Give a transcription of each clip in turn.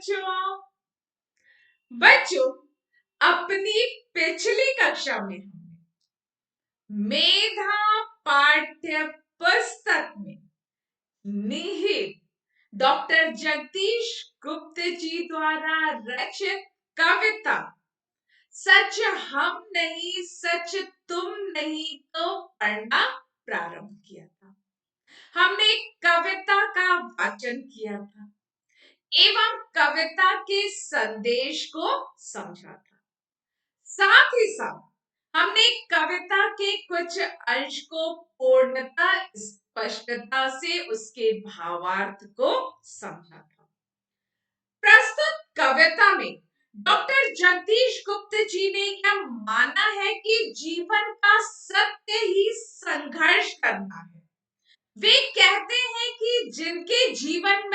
बच्चों। बच्चों, अपनी पिछली कक्षा में हमने मेधा पाठ्य पुस्तक में निहित डॉक्टर जगदीश गुप्त जी द्वारा रचित कविता सच हम नहीं सच तुम नहीं को पढ़ना प्रारंभ किया था। हमने कविता का वाचन किया था एवं कविता के संदेश को समझा था। साथ ही साथ हमने कविता के कुछ अंश को पूर्णता स्पष्टता से उसके भावार्थ को समझा था। प्रस्तुत कविता में डॉक्टर जगदीश गुप्त जी ने यह माना है कि जीवन का सत्य ही संघर्ष करना है। वे कहते हैं कि जिनके जीवन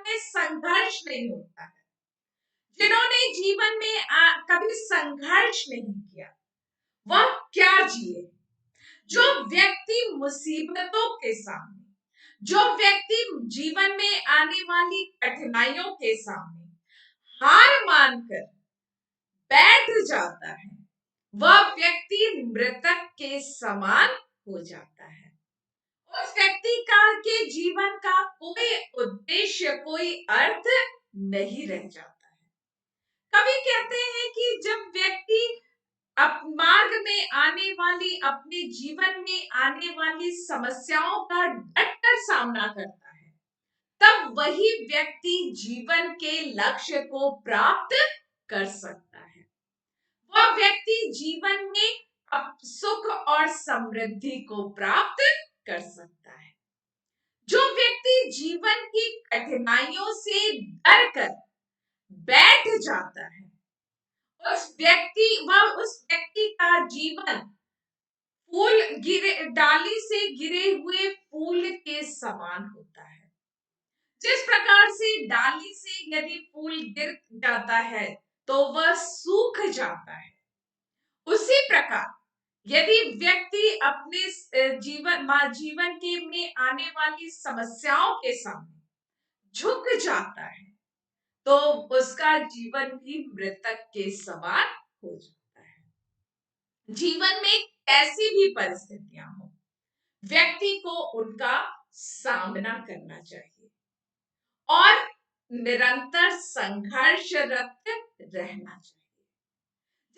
में संघर्ष नहीं होता है, जिन्होंने जीवन में कभी संघर्ष नहीं किया, वह क्या जिए। जो व्यक्ति मुसीबतों के सामने, जो व्यक्ति जीवन में आने वाली कठिनाइयों के सामने हार मानकर बैठ जाता है, वह व्यक्ति मृतक के समान हो जाता है। उस व्यक्ति के जीवन का कोई उद्देश्य, कोई अर्थ नहीं रह जाता है। कवि कहते हैं कि जब व्यक्ति मार्ग में आने वाली, अपने जीवन में आने वाली समस्याओं का डटकर सामना करता है, तब वही व्यक्ति जीवन के लक्ष्य को प्राप्त कर सकता है। वह व्यक्ति जीवन में सुख और समृद्धि को प्राप्त कर सकता है। जो व्यक्ति जीवन की कठिनाइयों से डरकर बैठ जाता है, उस व्यक्ति का जीवन डाली से गिरे हुए फूल के समान होता है। जिस प्रकार से डाली से यदि फूल गिर जाता है तो वह सूख जाता है, उसी प्रकार यदि व्यक्ति अपने जीवन के में आने वाली समस्याओं के सामने झुक जाता है, तो उसका जीवन भी मृतक के समान हो जाता है। जीवन में कैसी भी परिस्थितियां हो, व्यक्ति को उनका सामना करना चाहिए और निरंतर संघर्षरत रहना चाहिए।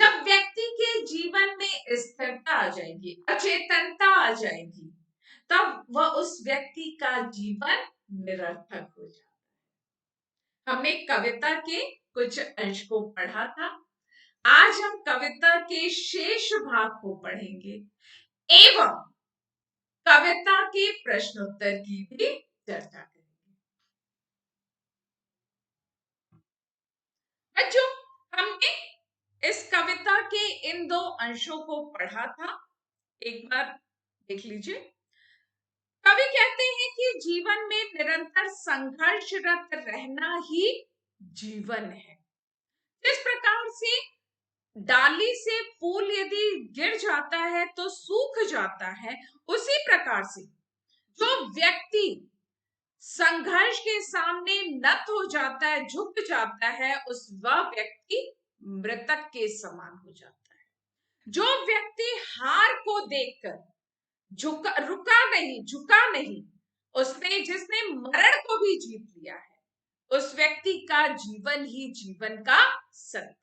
जब व्यक्ति के जीवन में स्थिरता आ जाएगी, अचेतनता आ जाएगी, तब वह उस व्यक्ति का जीवन निरर्थक हो जाता है। हमने कविता के कुछ अंश को पढ़ा था। आज हम कविता के शेष भाग को पढ़ेंगे एवं कविता के प्रश्नोत्तर की भी चर्चा करेंगे। बच्चों, हमने इस कविता के इन दो अंशों को पढ़ा था, एक बार देख लीजिए। कवि कहते हैं कि जीवन में निरंतर संघर्षरत रहना ही जीवन है। जिस प्रकार से डाली से फूल यदि गिर जाता है तो सूख जाता है, उसी प्रकार से जो व्यक्ति संघर्ष के सामने नत हो जाता है, झुक जाता है, वह व्यक्ति मृतक के समान हो जाता है। जो व्यक्ति हार को देखकर झुका नहीं, जिसने मरण को भी जीत लिया है, उस व्यक्ति का जीवन ही जीवन का सत्य है।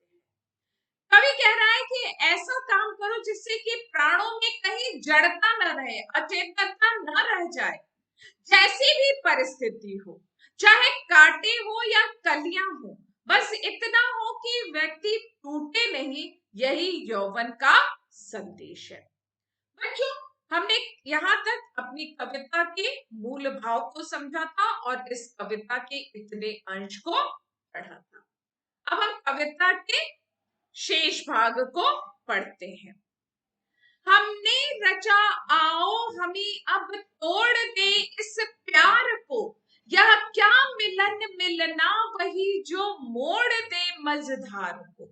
कवि कह रहा है कि ऐसा काम करो जिससे कि प्राणों में कहीं जड़ता न रहे, अचेतनता न रह जाए। जैसी भी परिस्थिति हो, चाहे कांटे हो या कलियां हो, बस इतना हो कि व्यक्ति टूटे नहीं, यही यौवन का संदेश है। बच्चों, हमने यहाँ तक अपनी कविता के मूल भाव को समझा था और इस कविता के इतने अंश को पढ़ा था। अब हम कविता के शेष भाग को पढ़ते हैं। हमने रचा आओ हमें अब तोड़ दे इस प्यार को, यह क्या मिलन मिलना वही जो मोड़ दे मझधार को।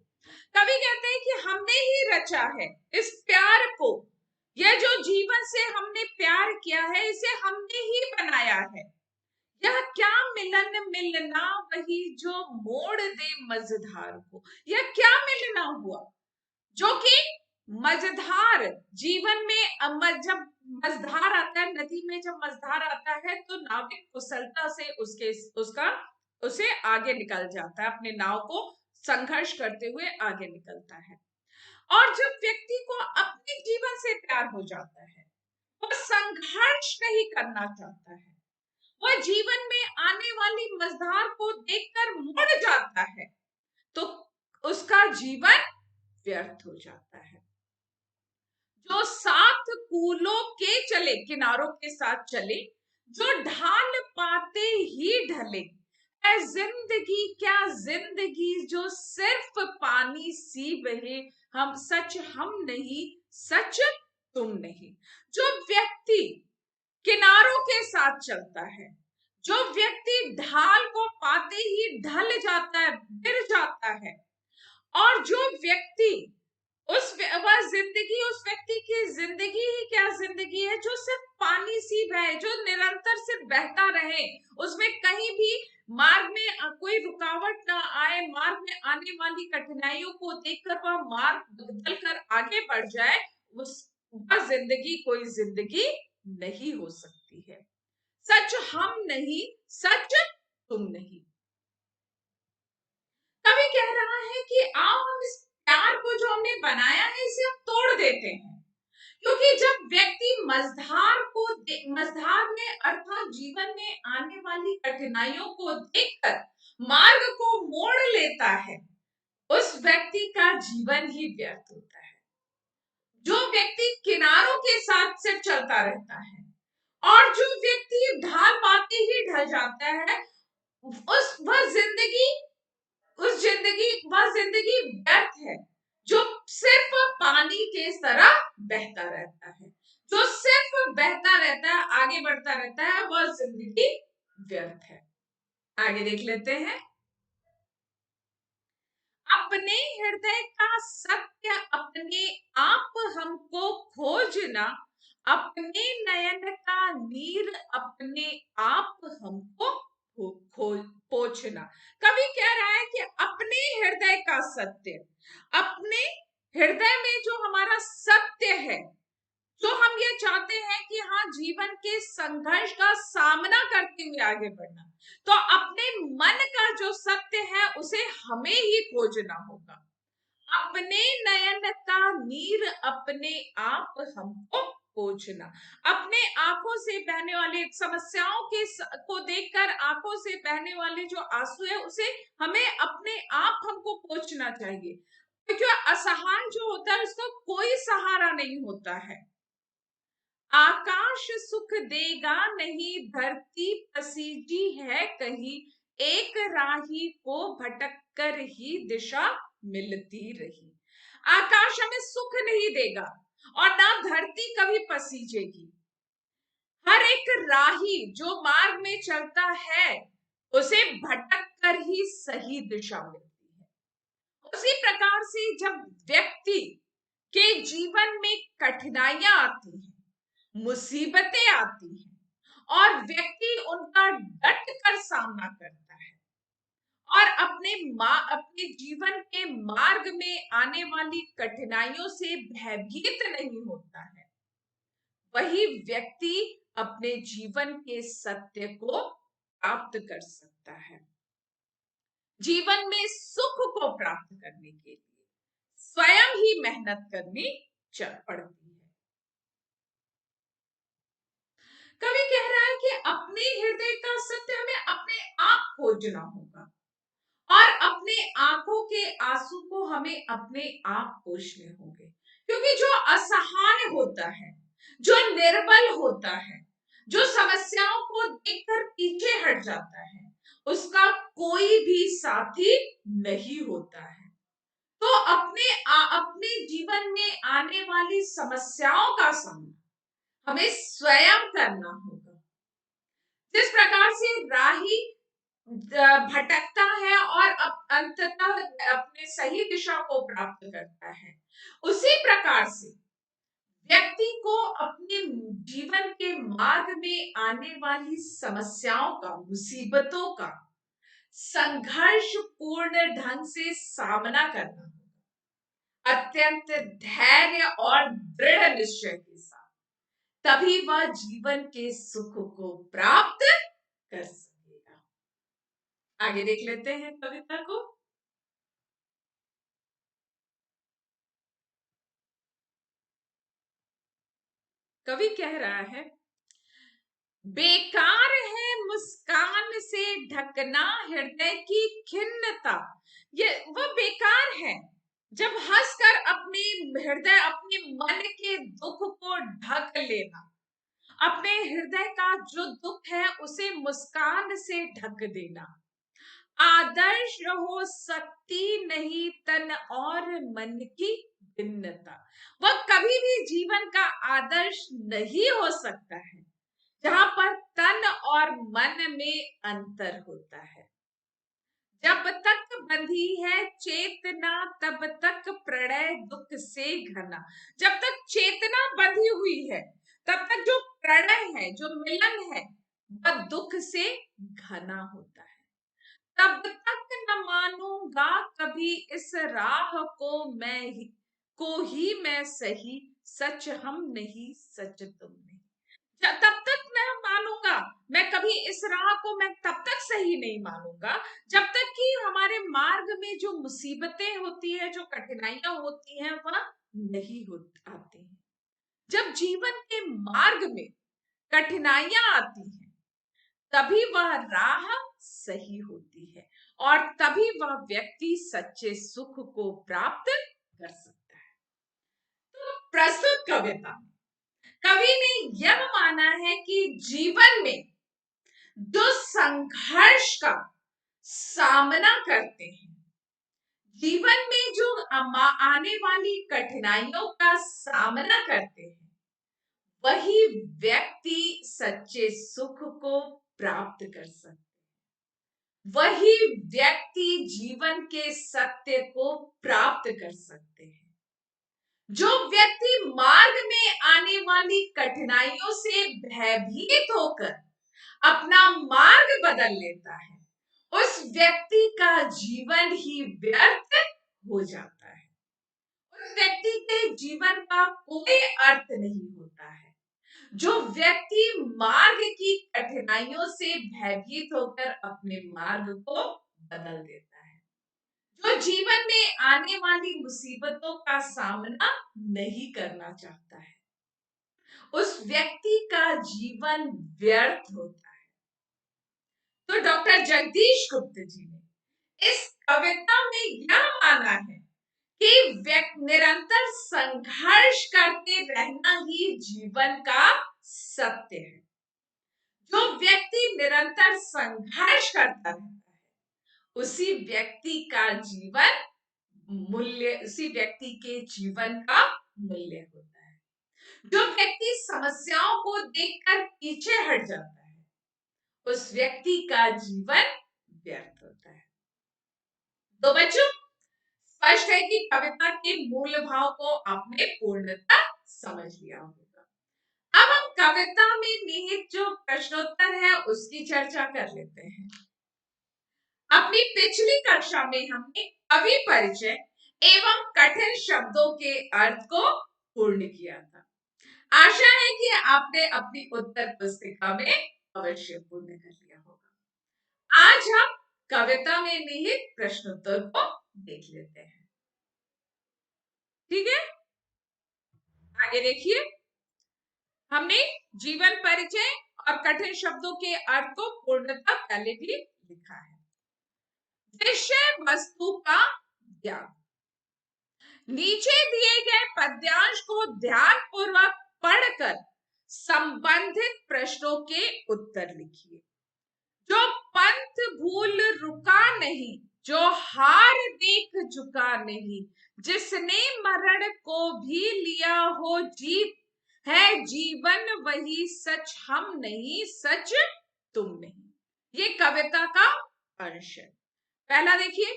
कवि कहते हैं कि हमने ही रचा है इस प्यार को, यह जो जीवन से हमने प्यार किया है, इसे हमने ही बनाया है। यह क्या मिलन मिलना वही जो मोड़ दे मझधार को। यह क्या मिलना हुआ जो कि मझधार जीवन में जब मझधार आता है, नदी में जब मझधार आता है तो नाविक कुशलता से उसे आगे निकल जाता है, अपने नाव को संघर्ष करते हुए आगे निकलता है। और जब व्यक्ति को अपने जीवन से प्यार हो जाता है, वह संघर्ष नहीं करना चाहता है, वह जीवन में आने वाली मझधार को देखकर मुड़ जाता है, तो उसका जीवन व्यर्थ हो जाता है। जो सात कूलों के चले, किनारों के साथ चले, जो ढाल पाते ही ढले, है जिंदगी क्या जिंदगी जो सिर्फ पानी सी बहे, हम नहीं सच तुम नहीं। जो व्यक्ति किनारों के साथ चलता है, जो व्यक्ति ढाल को पाते ही ढल जाता है, गिर जाता है, और जो व्यक्ति वह जिंदगी, उस व्यक्ति की जिंदगी ही क्या जिंदगी है जो सिर्फ पानी सी बहे, जो निरंतर सिर्फ बहता रहे, उसमें कहीं भी मार्ग में कोई रुकावट ना आए, मार्ग में आने वाली कठिनाइयों को देखकर वह मार्ग बदल कर आगे बढ़ जाए, वह जिंदगी कोई जिंदगी नहीं हो सकती है। सच हम नहीं सच तुम नहीं। कवि कह रहा है कि आओ हम इस प्यार को जो हमने बनाया है इसे हम तोड़ देते हैं, क्योंकि जब व्यक्ति मझधार में अर्थात जीवन में आने वाली कठिनाइयों को देखकर मार्ग को मोड़ लेता है, उस व्यक्ति का जीवन ही व्यर्थ होता है। जो व्यक्ति किनारों के साथ सिर्फ चलता रहता है और जो व्यक्ति ढाल पाते ही ढल जाता है, वह जिंदगी व्यर्थ है, जो सिर्फ पानी के तरह बहता रहता है, जो सिर्फ बहता रहता है, आगे बढ़ता रहता है, वह जिंदगी व्यर्थ है। आगे देख लेते हैं। अपने हृदय का सत्य अपने आप हमको खोजना, अपने नयन का नीर अपने आप हमको पोछना। कवि कह रहा है कि अपने हृदय का सत्य, अपने हृदय में जो हमारा सत्य है, जो हम ये चाहते हैं कि हाँ जीवन के संघर्ष का सामना करते हुए आगे बढ़ना, तो अपने मन का जो सत्य है उसे हमें ही खोजना होगा। अपने नयन का नीर अपने आप हमको पोंछना, अपने आंखों से बहने वाले समस्याओं को देखकर आंखों से बहने वाले जो आंसू है उसे हमें अपने आप हमको पोंछना चाहिए, क्योंकि असहाय जो होता है उसका कोई सहारा नहीं होता है। आकाश सुख देगा नहीं, धरती पसीजी है कहीं, एक राही को भटक कर ही दिशा मिलती रही। आकाश हमें सुख नहीं देगा और ना धरती कभी पसीजेगी। हर एक राही जो मार्ग में चलता है उसे भटक कर ही सही दिशा मिलती है। उसी प्रकार से जब व्यक्ति के जीवन में कठिनाइयां आती हैं, मुसीबतें आती हैं और व्यक्ति उनका डट कर सामना करता है और अपने जीवन के मार्ग में आने वाली कठिनाइयों से भयभीत नहीं होता है, वही व्यक्ति अपने जीवन के सत्य को प्राप्त कर सकता है। जीवन में सुख को प्राप्त करने के लिए स्वयं ही मेहनत करनी पड़ती है। कवि कह रहा है कि अपने हृदय का सत्य हमें अपने आप खोजना होगा और अपने आंखों के आंसू को हमें अपने आप पोंछने होंगे, क्योंकि जो असहाय होता है, जो निर्बल होता है, जो समस्याओं को देखकर पीछे हट जाता है, उसका कोई भी साथी नहीं होता है। तो अपने जीवन में आने वाली समस्याओं का सामना हमें स्वयं करना होगा। जिस प्रकार से राही भटकता है और अंततः अपने सही दिशा को प्राप्त करता है, उसी प्रकार से व्यक्ति को अपने जीवन के मार्ग में आने वाली समस्याओं का, मुसीबतों का संघर्ष पूर्ण ढंग से सामना करना, अत्यंत धैर्य और दृढ़ निश्चय के साथ, तभी वह जीवन के सुख को प्राप्त कर सकेगा। आगे देख लेते हैं कविता को। कवि कह रहा है, बेकार है मुस्कान से ढकना हृदय की खिन्नता। ये वह बेकार है जब हंसकर अपने हृदय, अपने मन के दुख को ढक लेना, अपने हृदय का जो दुख है उसे मुस्कान से ढक देना। आदर्श हो सकती नहीं तन और मन की भिन्नता। वह कभी भी जीवन का आदर्श नहीं हो सकता है जहां पर तन और मन में अंतर होता है। जब तक बंधी है चेतना तब तक प्रणय दुख से घना। जब तक चेतना बंधी हुई है तब तक जो प्रणय है, जो मिलन है, वह दुख से घना होता है। तब तक न मानूंगा कभी इस राह को ही मैं सही, सच हम नहीं सच तुम नहीं। तब तक मैं मानूंगा, मैं कभी इस राह को मैं तब तक सही नहीं मानूंगा जब तक कि हमारे मार्ग में जो मुसीबतें होती है, जो कठिनाइयां होती हैं, वह नहीं हो आती हैं। जब जीवन के मार्ग में कठिनाइयां आती हैं तभी वह राह सही होती है और तभी वह व्यक्ति सच्चे सुख को प्राप्त कर सकता है। तो प्रस्तुत कविता कवि ने यह माना है कि जीवन में जो संघर्ष का सामना करते हैं, जीवन में जो आने वाली कठिनाइयों का सामना करते हैं, वही व्यक्ति सच्चे सुख को प्राप्त कर सकते हैं। वही व्यक्ति जीवन के सत्य को प्राप्त कर सकते हैं। जो व्यक्ति मार्ग में आने वाली कठिनाइयों से भयभीत होकर अपना मार्ग बदल लेता है, उस व्यक्ति का जीवन ही व्यर्थ हो जाता है। उस व्यक्ति के जीवन का कोई अर्थ नहीं होता है। जो व्यक्ति मार्ग की कठिनाइयों से भयभीत होकर अपने मार्ग को बदल देता है, जो जीवन में आने वाली मुसीबतों का सामना नहीं करना चाहता है, उस व्यक्ति का जीवन व्यर्थ होता है। तो डॉक्टर जगदीश गुप्त जी ने इस कविता में यह माना है कि निरंतर संघर्ष करते रहना ही जीवन का सत्य है। जो व्यक्ति निरंतर संघर्ष करता रहता है, उसी व्यक्ति का जीवन मूल्य, उसी व्यक्ति के जीवन का मूल्य होता है। जो व्यक्ति समस्याओं को देखकर पीछे हट जाता है, उस व्यक्ति का जीवन व्यर्थ होता है। तो बच्चों, स्पष्ट है कि कविता के मूल भाव को आपने पूर्णतः समझ लिया होगा। अब हम कविता में निहित जो प्रश्नोत्तर है उसकी चर्चा कर लेते हैं। अपनी पिछली कक्षा में हमने कवि परिचय एवं कठिन शब्दों के अर्थ को पूर्ण किया था। आशा है कि आपने अपनी उत्तर पुस्तिका में अवश्य पूर्ण कर लिया होगा। आज हम कविता में निहित प्रश्नोत्तर को देख लेते हैं। ठीक है, आगे देखिए। हमने जीवन परिचय और कठिन शब्दों के अर्थ को पूर्णतः पहले भी लिखा है। विषय वस्तु का ज्ञान। नीचे दिए गए पद्यांश को ध्यान पूर्वक पढ़कर संबंधित प्रश्नों के उत्तर लिखिए। जो पंथ भूल रुका नहीं, जो हार देख झुका नहीं, जिसने मरण को भी लिया हो जीत, है जीवन वही सच हम नहीं सच तुम नहीं। ये कविता का अंश है। पहला देखिए,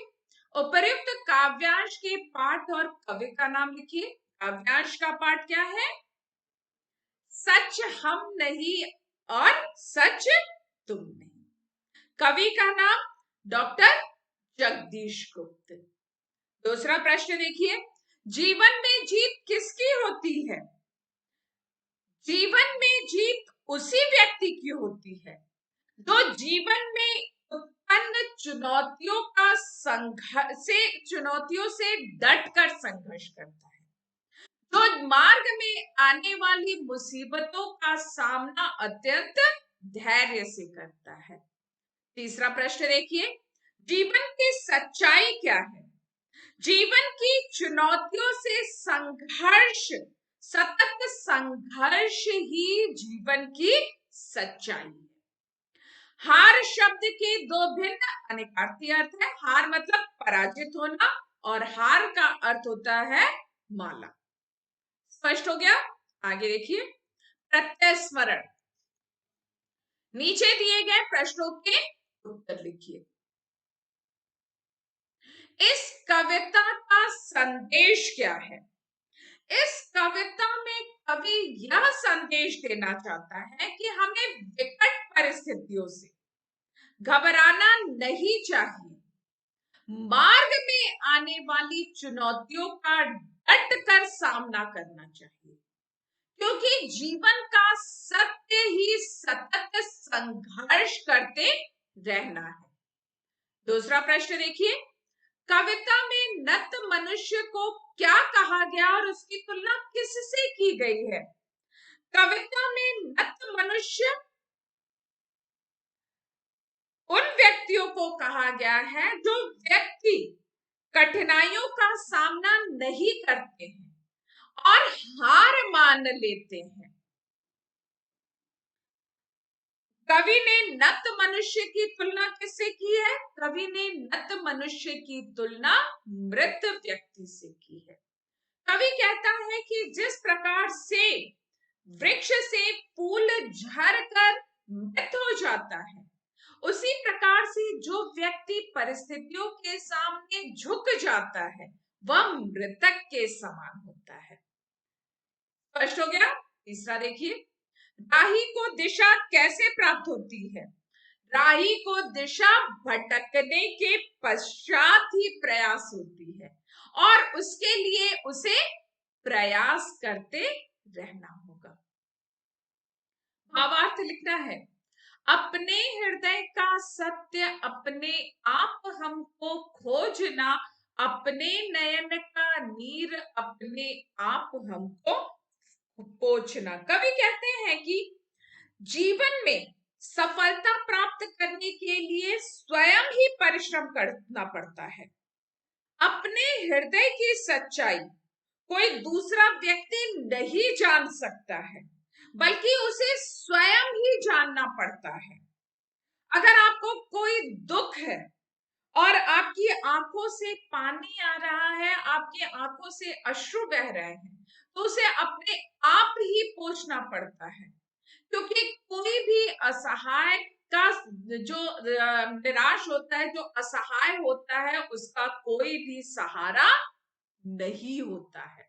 उपर्युक्त काव्यांश के पाठ और कवि का नाम लिखिए। काव्यांश का पाठ क्या है? सच हम नहीं और सच तुम नहीं। कवि का नाम डॉक्टर जगदीश गुप्त। दूसरा प्रश्न देखिए, जीवन में जीत किसकी होती है? जीवन में जीत उसी व्यक्ति की होती है जो जीवन में उत्पन्न चुनौतियों से डट कर संघर्ष करता है, जो मार्ग में आने वाली मुसीबतों का सामना अत्यंत धैर्य से करता है। तीसरा प्रश्न देखिए, जीवन की सच्चाई क्या है? जीवन की चुनौतियों से संघर्ष, सतत संघर्ष ही जीवन की सच्चाई है। हार शब्द के दो भिन्न अनेकार्थी अर्थ है। हार मतलब पराजित होना और हार का अर्थ होता है माला। स्पष्ट हो गया? आगे देखिए, प्रत्यय स्मरण। नीचे दिए गए प्रश्नों के उत्तर लिखिए। इस कविता का संदेश क्या है? इस कविता में कवि यह संदेश देना चाहता है कि हमें विकट परिस्थितियों से घबराना नहीं चाहिए, मार्ग में आने वाली चुनौतियों का डट कर सामना करना चाहिए, क्योंकि जीवन का सत्य ही सतत संघर्ष करते रहना है। दूसरा प्रश्न देखिए, कविता में नत मनुष्य को क्या कहा गया और उसकी तुलना किससे की गई है? कविता में नत मनुष्य उन व्यक्तियों को कहा गया है जो व्यक्ति कठिनाइयों का सामना नहीं करते हैं और हार मान लेते हैं। कवि ने नत मनुष्य की तुलना किससे की है? कवि ने नत मनुष्य की तुलना मृत व्यक्ति से की है। कवि कहता है कि जिस प्रकार से वृक्ष से फूल झड़कर मृत हो जाता है, उसी प्रकार से जो व्यक्ति परिस्थितियों के सामने झुक जाता है वह मृतक के समान होता है। स्पष्ट हो गया? तीसरा देखिए, राही को दिशा कैसे प्राप्त होती है? राही को दिशा भटकने के पश्चात ही प्रयास होती है और उसके लिए उसे प्रयास करते रहना होगा। भावार्थ लिखना है, अपने हृदय का सत्य अपने आप हमको खोजना, अपने नयन का नीर अपने आप हमको पोंछना। कवि कहते हैं कि जीवन में सफलता प्राप्त करने के लिए स्वयं ही परिश्रम करना पड़ता है। अपने हृदय की सच्चाई कोई दूसरा व्यक्ति नहीं जान सकता है, बल्कि उसे स्वयं ही जानना पड़ता है। अगर आपको कोई दुख है और आपकी आंखों से पानी आ रहा है, आपकी आंखों से अश्रु बह रहे हैं, तो उसे अपने आप ही पोंछना पड़ता है, क्योंकि कोई भी असहाय का जो निराश होता है, जो असहाय होता है, उसका कोई भी सहारा नहीं होता है।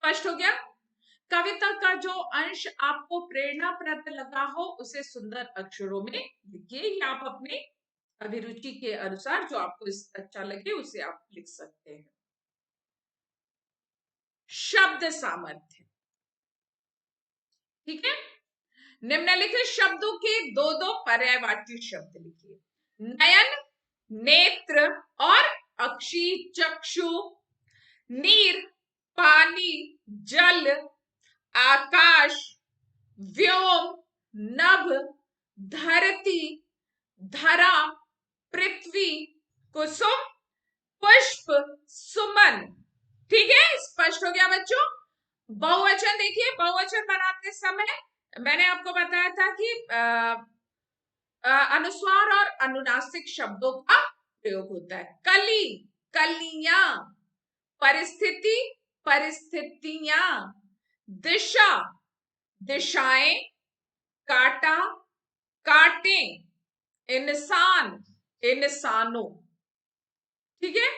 स्पष्ट हो गया? कविता का जो अंश आपको प्रेरणाप्रद लगा हो उसे सुंदर अक्षरों में लिखिए, या आप अपने अभिरुचि के अनुसार जो आपको अच्छा लगे उसे आप लिख सकते हैं। शब्द सामर्थ्य, ठीक है। निम्नलिखित शब्दों के दो दो पर्यायवाची शब्द लिखिए। नयन, नेत्र और अक्षी, चक्षु, नीर, पानी, जल, आकाश, व्योम, नभ, धरती, धरा, पृथ्वी, कुसुम, पुष्प, सुमन। ठीक है, स्पष्ट हो गया बच्चों? बहुवचन देखिए, बहुवचन बनाते समय मैंने आपको बताया था कि अनुस्वार और अनुनासिक शब्दों का प्रयोग होता है। कली, कलियां, परिस्थिति, परिस्थितियां, दिशा, दिशाएं, काटा, काटे, इंसान, इंसानों। ठीक है,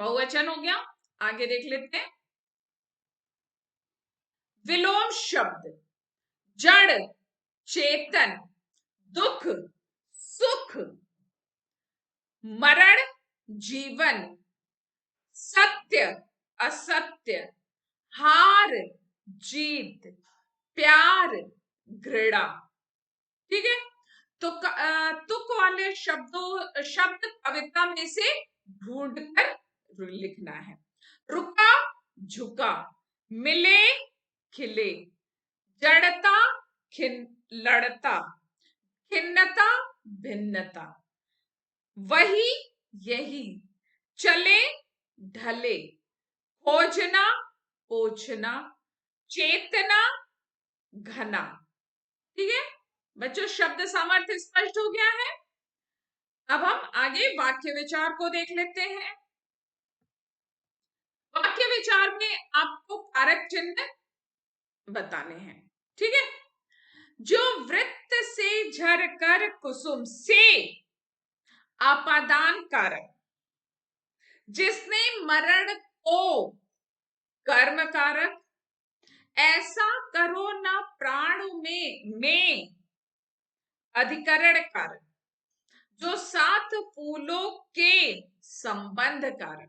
बहुवचन हो गया। आगे देख लेते हैं। विलोम शब्द जड़, चेतन, दुख, सुख, मरण, जीवन, सत्य, असत्य, हार, जीत, प्यार, घृणा। ठीक है, तो तुक वाले शब्द कविता में से ढूंढकर लिखना है। रुका, झुका, मिले, खिले, जड़ता, लड़ता, खिन्नता, भिन्नता, वही, यही, चले, ढले, खोजना, पोछना, चेतना, घना। ठीक है बच्चों, शब्द सामर्थ्य स्पष्ट हो गया है। अब हम आगे वाक्य विचार को देख लेते हैं। वाक्य विचार में आपको कारक चिन्ह बताने हैं। ठीक है, जो वृत्त से झरकर कुसुम से, आपादान कारक, जिसने मरण को, कर्म कारक, ऐसा करो ना प्राण में, अधिकरण कारक, जो सात फूलों के, संबंध कारक,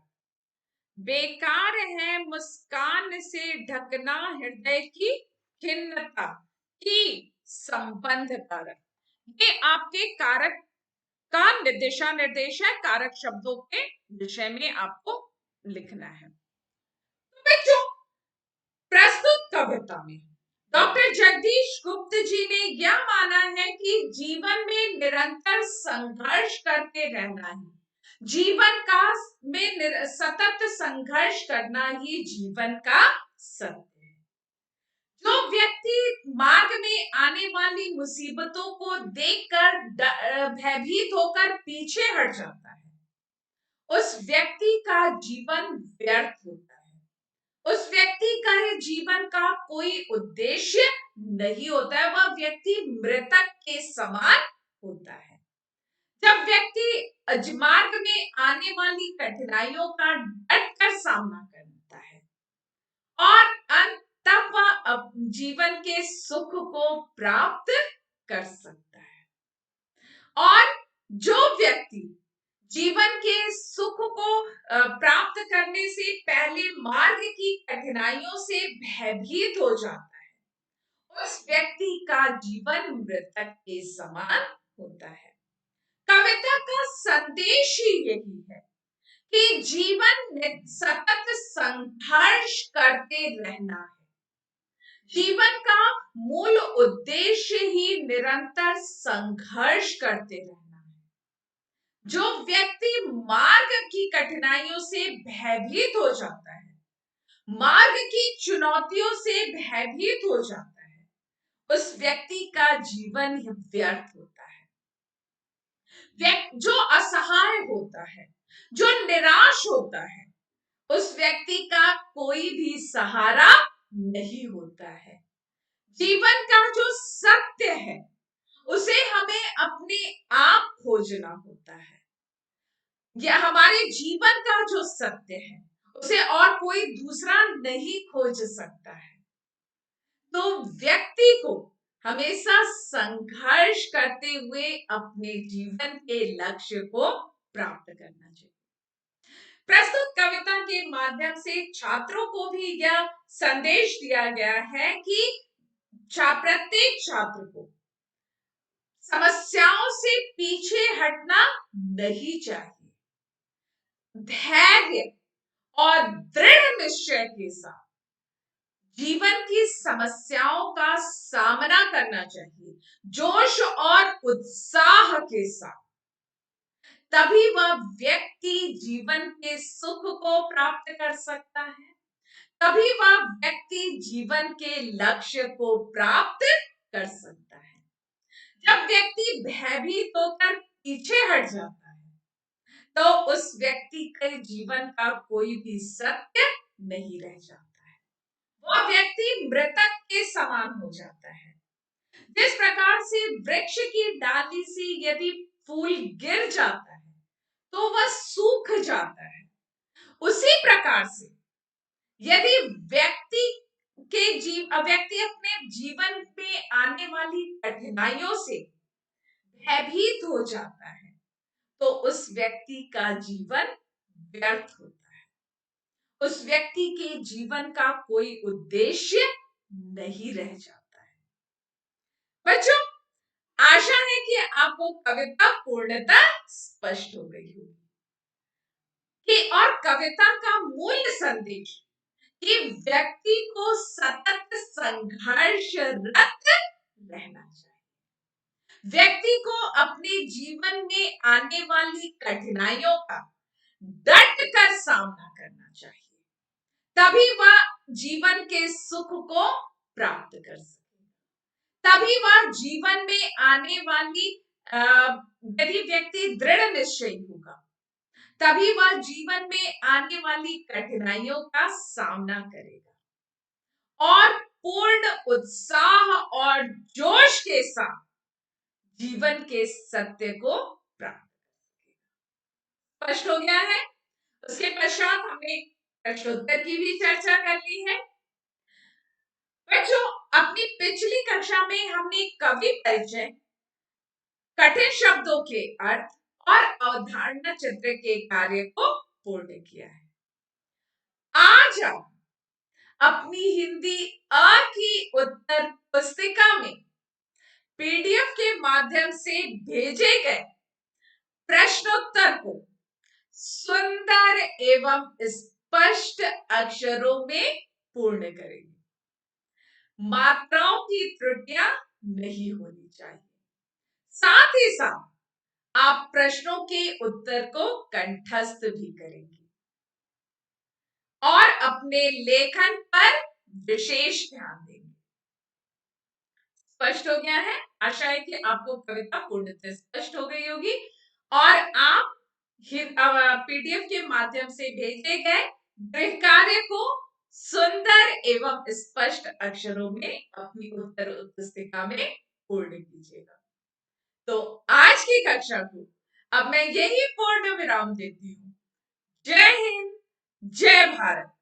बेकार है मुस्कान से ढकना हृदय की खिन्नता की, संबंध कारक। ये आपके कारक का निर्देशा निर्देश है। कारक शब्दों के विषय में आपको लिखना है। तो बच्चों, प्रस्तुत कविता में डॉक्टर जगदीश गुप्त जी ने यह माना है कि जीवन में निरंतर संघर्ष करते रहना ही जीवन का, में सतत संघर्ष करना ही जीवन का सत्य है। जो व्यक्ति मार्ग में आने वाली मुसीबतों को देखकर भयभीत होकर पीछे हट जाता है, उस व्यक्ति का जीवन व्यर्थ होता है। उस व्यक्ति का जीवन का कोई उद्देश्य नहीं होता है। वह व्यक्ति मृतक के समान होता है। जब व्यक्ति मार्ग में आने वाली कठिनाइयों का डटकर सामना करता है और तब वह जीवन के सुख को प्राप्त कर सकता है। और जो व्यक्ति जीवन के सुख को प्राप्त करने से पहले मार्ग की कठिनाइयों से भयभीत हो जाता है, उस व्यक्ति का जीवन मृतक के समान होता है। कविता का संदेश ही यही है कि जीवन में सतत संघर्ष करते रहना है। जीवन का मूल उद्देश्य ही निरंतर संघर्ष करते रहना। जो व्यक्ति मार्ग की कठिनाइयों से भयभीत हो जाता है, मार्ग की चुनौतियों से भयभीत हो जाता है, उस व्यक्ति का जीवन व्यर्थ होता है। जो असहाय होता है, जो निराश होता है, उस व्यक्ति का कोई भी सहारा नहीं होता है। जीवन का जो सत्य है, उसे हमें अपने आप खोजना होता है। यह हमारे जीवन का जो सत्य है, उसे और कोई दूसरा नहीं खोज सकता है। तो व्यक्ति को हमेशा संघर्ष करते हुए अपने जीवन के लक्ष्य को प्राप्त करना चाहिए। प्रस्तुत कविता के माध्यम से छात्रों को भी यह संदेश दिया गया है कि प्रत्येक छात्र को समस्याओं से पीछे हटना नहीं चाहिए। धैर्य और दृढ़ निश्चय के साथ जीवन की समस्याओं का सामना करना चाहिए, जोश और उत्साह के साथ। तभी वह व्यक्ति जीवन के सुख को प्राप्त कर सकता है, तभी वह व्यक्ति जीवन के लक्ष्य को प्राप्त कर सकता है। जब व्यक्ति भयभीत होकर पीछे हट जाता है, तो उस व्यक्ति के जीवन का कोई भी सत्य नहीं रह जाता है। वह व्यक्ति मृतक के समान हो जाता है। जिस प्रकार से वृक्ष की डाली से यदि फूल गिर जाता है तो वह सूख जाता है, उसी प्रकार से यदि व्यक्ति व्यक्ति अपने जीवन में आने वाली कठिनाइयों से भयभीत हो जाता है तो उस व्यक्ति का जीवन व्यर्थ होता है, उस व्यक्ति के जीवन का कोई उद्देश्य नहीं रह जाता है। बच्चों, आशा है कि आपको कविता पूर्णतः स्पष्ट हो गई होगी कि और कविता का मूल संदेश कि व्यक्ति को सतत संघर्षरत रहना चाहिए, व्यक्ति को अपने जीवन में आने वाली कठिनाइयों का डट कर सामना करना चाहिए, तभी वह जीवन के सुख को प्राप्त कर सके, तभी वह जीवन में आने वाली यदि व्यक्ति दृढ़ निश्चयी होगा तभी वह जीवन में आने वाली कठिनाइयों का सामना करेगा और पूर्ण उत्साह और जोश के साथ जीवन के सत्य को प्राप्त करेगा। स्पष्ट हो गया है? उसके पश्चात हमने प्रश्नोत्तर की भी चर्चा कर ली है। बच्चों, अपनी पिछली कक्षा में हमने कवि परिचय, कठिन शब्दों के अर्थ और अवधारणा चित्र के कार्य को पूर्ण किया है। आज हम अपनी हिंदी अ की उत्तर पुस्तिका में पीडीएफ के माध्यम से भेजे गए प्रश्नोत्तर को सुंदर एवं स्पष्ट अक्षरों में पूर्ण करेंगे। मात्राओं की त्रुटियां नहीं होनी चाहिए। साथ ही साथ आप प्रश्नों के उत्तर को कंठस्थ भी करेंगे और अपने लेखन पर विशेष ध्यान देंगे। स्पष्ट हो गया है? आशा है कि आपको कविता पूर्णतः स्पष्ट हो गई होगी और आप पीडीएफ के माध्यम से भेजे गए गृह कार्य को सुंदर एवं स्पष्ट अक्षरों में अपनी उत्तर पुस्तिका में पूर्ण कीजिएगा। तो आज की कक्षा को अब मैं यही पूर्ण विराम देती हूँ। जय हिंद, जय भारत।